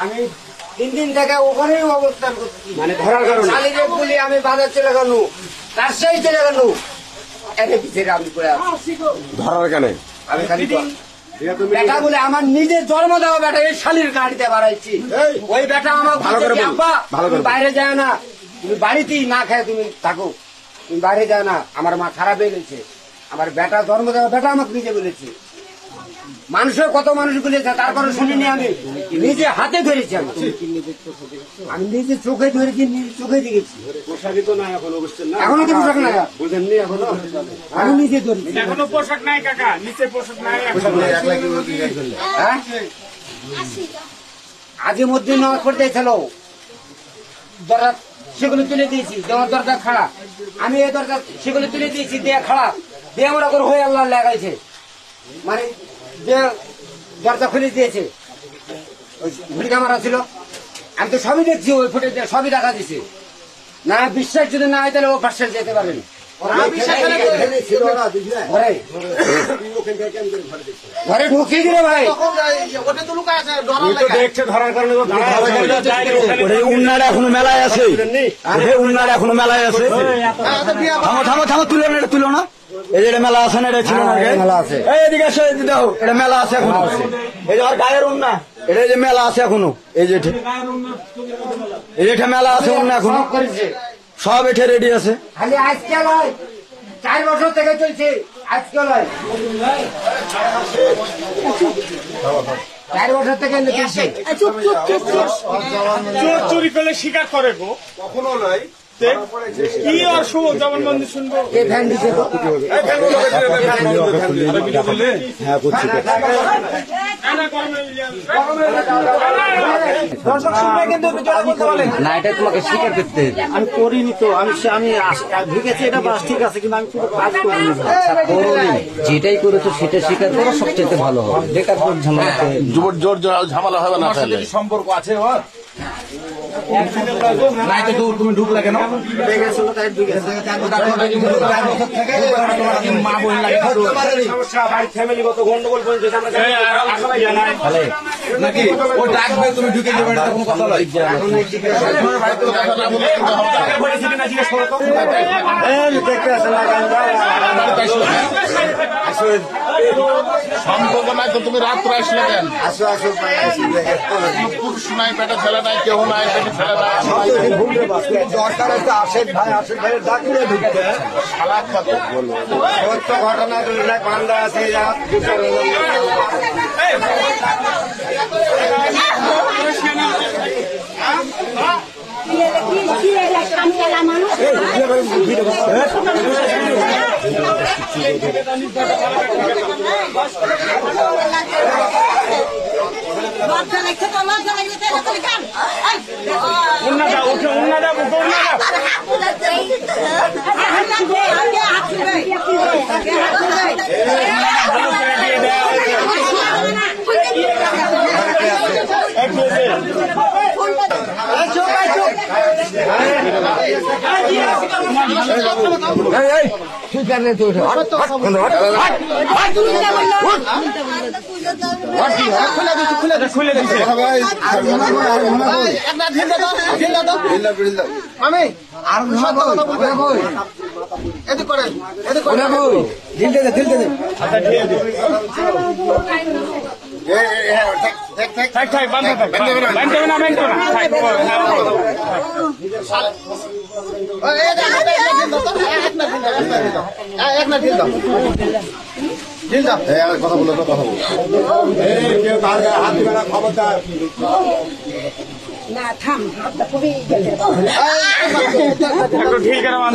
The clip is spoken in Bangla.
আমি 3 দিন থেকে ওখানেই অবস্থান করছি, মানে ধরার কারণে শালিরে বলি আমি বাজার চলে গেল, রাজশাহী চলে গেল, এর পিছিয়ে আমি করে ধরার কেন আমি খালি বেটা বলে আমার নিজের জন্ম দেওয়া বেটা এই শালির গাড়িতে বাড়াইছি। ওই বেটা আমার ভালো করে বাইরে যায় না, তুমি বাড়িতেই না খায় তুমি থাকো, তুমি বাইরে যাও না, আমার মা খারাপ হয়ে গেছে, আমার বেটা জন্ম দেওয়া বেটা আমাকে নিজে বলেছে। মানুষের কত মানুষ বলেছে, তারপরে শুনিনি, আমি নিজে হাতে ধরেছি, আমি নিজে চোখে ধরেছি, নিজে চোখে দেখেছি। পোশাকই তো নাই এখন অবশ্যই না, এখনো তো পোশাক নাই, বুঝেননি এখনো আমি নিজে ধরেছি, এখনো পোশাক নাই কাকা, নিচে পোশাক নাই। হ্যাঁ আজের মধ্যে নামাজ পড়তে ছিল, দরজা সেগুলো তুলে দিয়েছি, যেমন দরজা খাড়া, আমি এই দরজা সেগুলো তুলে দিয়েছি, দিয়ে খাড়া দিয়ে আমরা করে হয়ে আল্লাহ লাগাইছে, মানে যে দরজা খুলে দিয়েছে ওই ঘুড়ি ক্যামেরা ছিল, আমি তো সবই দেখছি, ওই ফুটেজ সবই দেখা দিছে। না বিশ্বাস যদি না হয় তাহলে ও পাশে যেতে পারবেন। ঘরে ঢুকিয়ে দিলে ভাই উন্নার এখনো মেলায় আছে, উন্নার এখনো মেলায় আছে। থামো থামো থামো, তুলো না, এটা তুলো না, এই যে মেলা আছে না, এটা ছিল না, মেলা আছে, এইদিকে এসো, দেখো এটা মেলা আছে এখনো, এই যে গায়ের উন্না, এটা যে মেলা আছে এখনো, এই যে এটা মেলা আছে উন্না এখনো, সব এটা রেডি আছে। খালি আজকে নয়, 4 বছর থেকে চলছে, আজকে নয়, 4 বছর থেকে চলছে। চুরি করলে স্বীকার করে গো, কখনো নয়। কি আর শুনবো, যেমন মন্দির শুনবো, না, এটা তোমাকে স্বীকার করতে হবে। আমি করিনি তো, আমি ঢুকেছি, এটা বাস ঠিক আছে, কিন্তু আমি পুরো কাজ করিনি। যেটাই করেছো সেটা স্বীকার করো, সবচেয়ে ভালো হবে। বেকার জোর ঝামেলা হবে না, সম্পর্ক আছে ওর নাই তো, তুমি ঢুকলে কেন? মা বোন লাগে ফ্যামিলিগত গন্ডগোল নাকি ও ডাকবে, তুমি ঢুকে যাবে, এটা কোনো কথা নয়। সম্পর্ক নাই তো তুমি রাত্রে আসলে কেন? আসো আসো পুরুষ নাই, পেটে ছেলে নাই, কেউ নাই, পেটে ছেলে নাই, দরকার হচ্ছে আশেক ভাইয়ের ডাকলে ঢুকতে সত্য ঘটনা বান্ধা আছে, খুলে দিচ্ছে। আমি আর এদিক করে দিলতে দে কথা বলো খবরদার না থাম খুবই ঠিক আছে।